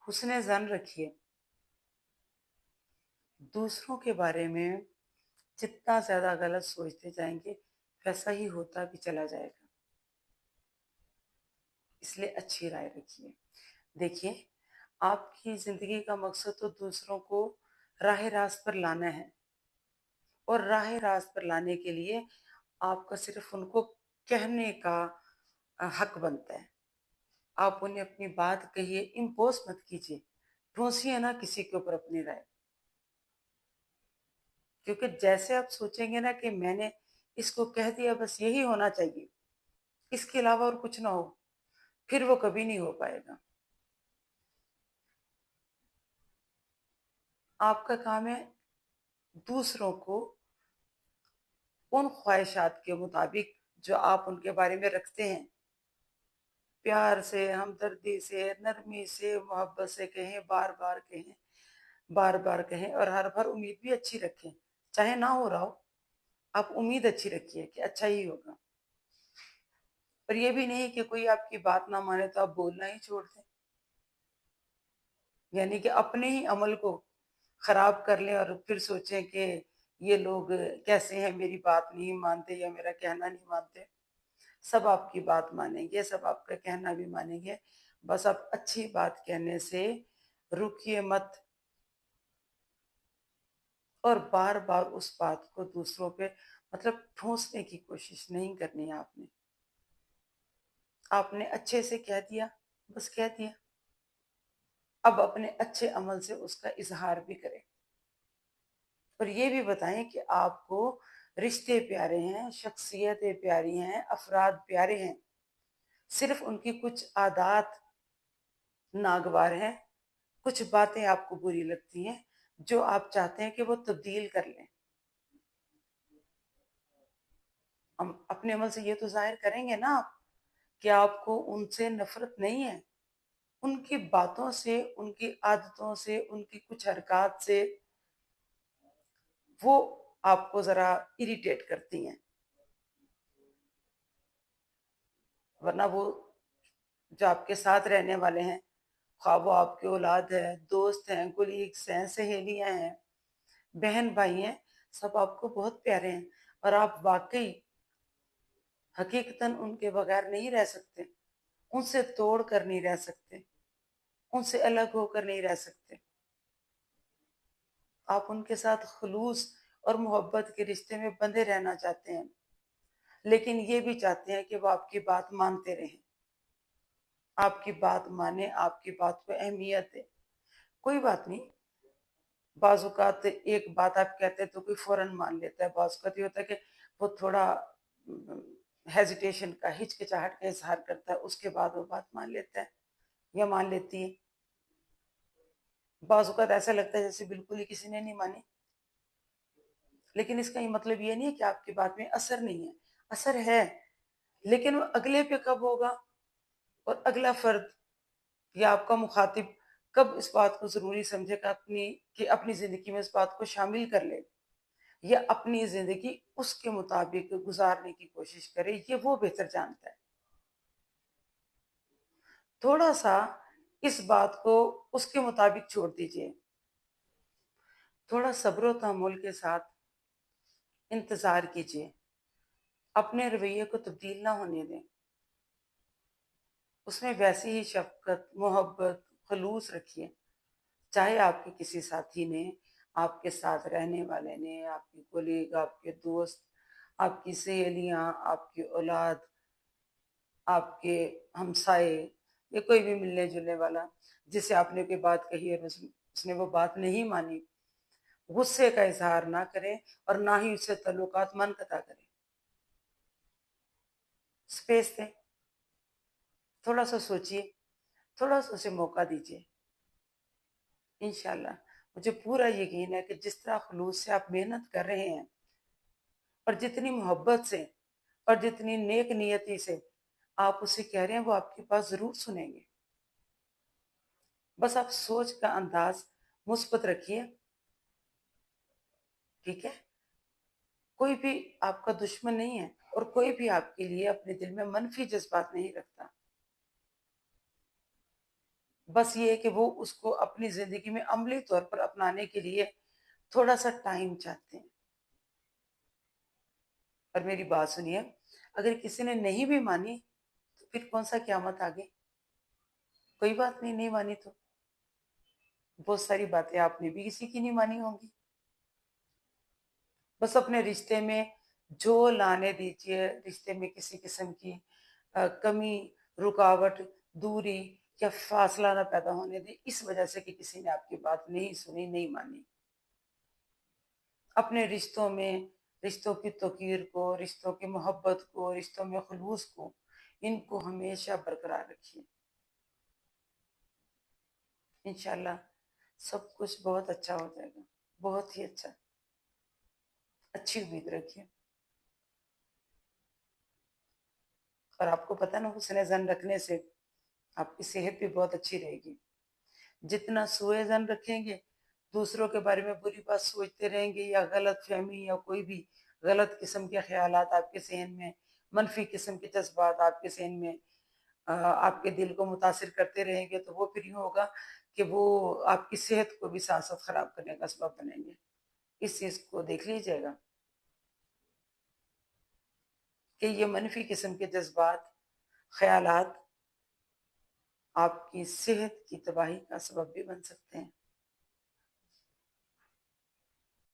حسن ظن رکھیے. دوسروں کے بارے میں جتنا زیادہ غلط سوچتے جائیں گے ویسا ہی ہوتا بھی چلا جائے گا. اس لیے اچھی رائے رکھیے. دیکھیے، آپ کی زندگی کا مقصد تو دوسروں کو راہ راست پر لانا ہے، اور راہ راست پر لانے کے لیے آپ کا صرف ان کو کہنے کا حق بنتا ہے. آپ انہیں اپنی بات کہیے، امپوز مت کیجیے، ٹھونسیے نہ کسی کے اوپر اپنی رائے. کیونکہ جیسے آپ سوچیں گے نا کہ میں نے اس کو کہہ دیا، بس یہی ہونا چاہیے، اس کے علاوہ اور کچھ نہ ہو، پھر وہ کبھی نہیں ہو پائے گا. آپ کا کام ہے دوسروں کو ان خواہشات کے مطابق جو آپ ان کے بارے میں رکھتے ہیں، پیار سے، ہمدردی سے، نرمی سے، محبت سے کہیں، بار بار کہیں، بار بار کہیں، اور ہر بار امید بھی اچھی رکھیں. چاہے نہ ہو رہا ہو، آپ امید اچھی رکھیے کہ اچھا ہی ہوگا. اور یہ بھی نہیں کہ کوئی آپ کی بات نہ مانے تو آپ بولنا ہی چھوڑ دیں، یعنی کہ اپنے ہی عمل کو خراب کر لیں اور پھر سوچیں کہ یہ لوگ کیسے ہیں، میری بات نہیں مانتے یا میرا کہنا نہیں مانتے. سب آپ کی بات مانیں گے، سب آپ کا کہنا بھی مانیں گے. بس آپ اچھی بات کہنے سے رکیے مت، اور بار بار اس بات کو دوسروں پہ مطلب ٹھونسنے کی کوشش نہیں کرنی ہے. آپ نے اچھے سے کہہ دیا، بس کہہ دیا. اب اپنے اچھے عمل سے اس کا اظہار بھی کریں، اور یہ بھی بتائیں کہ آپ کو رشتے پیارے ہیں، شخصیتیں پیاری ہیں، افراد پیارے ہیں، صرف ان کی کچھ عادات ناگوار ہیں، کچھ باتیں آپ کو بری لگتی ہیں جو آپ چاہتے ہیں کہ وہ تبدیل کر لیں. ہم اپنے عمل سے یہ تو ظاہر کریں گے نا آپ کہ آپ کو ان سے نفرت نہیں ہے. ان کی باتوں سے، ان کی عادتوں سے، ان کی کچھ حرکات سے وہ آپ کو ذرا اریٹیٹ کرتی ہیں. ورنہ وہ جو آپ کے ساتھ رہنے والے ہیں، خواہ وہ آپ کے اولاد ہے، دوست ہیں، کولیگس ہیں، سہیلیاں ہیں، بہن بھائی ہیں، سب آپ کو بہت پیارے ہیں، اور آپ واقعی حقیقتاً ان کے بغیر نہیں رہ سکتے، ان سے توڑ کر نہیں رہ سکتے، ان سے الگ ہو کر نہیں رہ سکتے. آپ ان کے ساتھ خلوص اور محبت کے رشتے میں بندھے رہنا چاہتے ہیں، لیکن یہ بھی چاہتے ہیں کہ وہ آپ کی بات مانتے رہیں، آپ کی بات مانیں، آپ کی بات کو اہمیت دیں. کوئی بات نہیں، بعض اوقات ایک بات آپ کہتے ہیں تو کوئی فوراً مان لیتا ہے، بعض اوقات یہ ہوتا ہے کہ وہ تھوڑا ہیزیٹیشن کا، ہچکچاہٹ کا اظہار کرتا ہے، اس کے بعد وہ بات مان لیتا ہے یا مان لیتی ہے. بعض اوقات ایسا لگتا ہے جیسے بالکل ہی کسی نے نہیں مانی، لیکن اس کا یہ مطلب یہ نہیں ہے کہ آپ کی بات میں اثر نہیں ہے. اثر ہے، لیکن وہ اگلے پہ کب ہوگا، اور اگلا فرد یا آپ کا مخاطب کب اس بات کو ضروری سمجھے گا کہ اپنی زندگی میں اس بات کو شامل کر لے، یا اپنی زندگی اس کے مطابق گزارنے کی کوشش کرے، یہ وہ بہتر جانتا ہے. تھوڑا سا اس بات کو اس کے مطابق چھوڑ دیجئے، تھوڑا صبر و تحمل کے ساتھ انتظار کیجئے، اپنے رویے کو تبدیل نہ ہونے دیں، اس میں ویسی ہی شفقت، محبت، خلوص رکھیے. چاہے آپ کے کسی ساتھی نے، آپ کے ساتھ رہنے والے نے، آپ کے کولیگ، آپ کے دوست، آپ کی سہیلیاں، آپ کی اولاد، آپ کے ہمسائے، یا کوئی بھی ملنے جلنے والا جسے آپ نے کوئی بات کہی اور اس نے وہ بات نہیں مانی، غصے کا اظہار نہ کریں اور نہ ہی اس سے تعلقات منقطع کریں. سپیس دیں، تھوڑا سا سوچئے، تھوڑا سا اسے موقع دیجئے. انشاءاللہ مجھے پورا یقین ہے کہ جس طرح خلوص سے آپ محنت کر رہے ہیں، اور جتنی محبت سے اور جتنی نیک نیتی سے آپ اسے کہہ رہے ہیں، وہ آپ کی بات ضرور سنیں گے. بس آپ سوچ کا انداز مثبت رکھیے، ٹھیک ہے؟ کوئی بھی آپ کا دشمن نہیں ہے، اور کوئی بھی آپ کے لیے اپنے دل میں منفی جذبات نہیں رکھتا. بس یہ ہے کہ وہ اس کو اپنی زندگی میں عملی طور پر اپنانے کے لیے تھوڑا سا ٹائم چاہتے ہیں۔ اور میری بات سنیے، اگر کسی نے نہیں بھی مانی تو پھر کون سا قیامت آگے؟ کوئی بات نہیں، نہیں مانی تو بہت ساری باتیں آپ نے بھی کسی کی نہیں مانی ہوں گی۔ بس اپنے رشتے میں جو لانے دیجیے، رشتے میں کسی قسم کی کمی، رکاوٹ، دوری یا فاصلہ نہ پیدا ہونے دیں اس وجہ سے کہ کسی نے آپ کی بات نہیں سنی، نہیں مانی۔ اپنے رشتوں میں، رشتوں کی توقیر کو، رشتوں کی محبت کو، رشتوں میں خلوص کو، ان کو ہمیشہ برقرار رکھیے۔ انشاءاللہ سب کچھ بہت اچھا ہو جائے گا، بہت ہی اچھا۔ اچھی امید رکھیے۔ اور آپ کو پتہ نا، حسن زن رکھنے سے آپ کی صحت بھی بہت اچھی رہے گی۔ جتنا سوء زن رکھیں گے، دوسروں کے بارے میں بری بات سوچتے رہیں گے، یا غلط فہمی یا کوئی بھی غلط قسم کے خیالات آپ کے ذہن میں، منفی قسم کے جذبات آپ کے ذہن میں آپ کے دل کو متاثر کرتے رہیں گے، تو وہ پھر یوں ہوگا کہ وہ آپ کی صحت کو بھی ساتھ ساتھ خراب کرنے کا سبب بنیں گے۔ اس چیز کو دیکھ لیجیے گا کہ یہ منفی قسم کے جذبات، خیالات آپ کی صحت کی تباہی کا سبب بھی بن سکتے ہیں۔